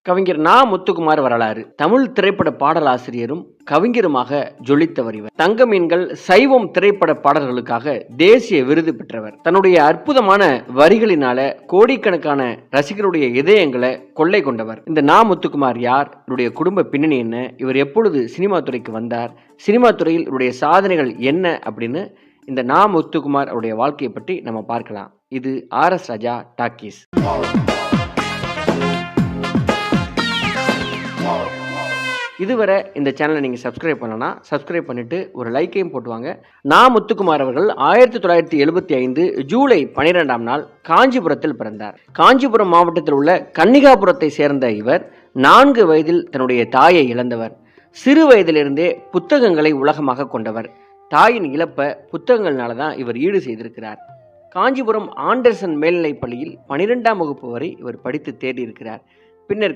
கவிஞர் நா. முத்துக்குமார் வரலாறு. தமிழ் திரைப்பட பாடலாசிரியரும் கவிஞருமாக ஜொலித்தவர் இவர். தங்க மீன்கள், சைவம் திரைப்பட பாடல்களுக்காக தேசிய விருது பெற்றவர். தன்னுடைய அற்புதமான வரிகளினால கோடிக்கணக்கான ரசிகருடைய இதயங்களை கொள்ளை கொண்டவர். இந்த நா. முத்துக்குமார் யார்? இவருடைய குடும்ப பின்னணி என்ன? இவர் எப்பொழுது சினிமா துறைக்கு வந்தார்? சினிமா துறையில் இவருடைய சாதனைகள் என்ன அப்படின்னு இந்த நா. முத்துக்குமார் அவருடைய வாழ்க்கையை பற்றி நம்ம பார்க்கலாம். இது RS ராஜா டாக்கீஸ். இதுவரை இந்த சேனலை நீங்கள் சப்ஸ்கிரைப் பண்ணனா சப்ஸ்கிரைப் பண்ணிட்டு ஒரு லைக்கையும் போட்டுவாங்க. நா. முத்துக்குமார் அவர்கள் 1975 ஜூலை 12ஆம் நாள் காஞ்சிபுரத்தில் பிறந்தார். காஞ்சிபுரம் மாவட்டத்தில் உள்ள கன்னிகாபுரத்தை சேர்ந்த இவர் 4 வயதில் தன்னுடைய தாயை இழந்தவர். சிறு வயதிலிருந்தே புத்தகங்களை உலகமாக கொண்டவர். தாயின் இழப்பை புத்தகங்கள்னால தான் இவர் ஈடு செய்திருக்கிறார். காஞ்சிபுரம் ஆண்டர்சன் மேல்நிலைப் பள்ளியில் 12ஆம் வகுப்பு வரை இவர் படித்து தேடியிருக்கிறார். பின்னர்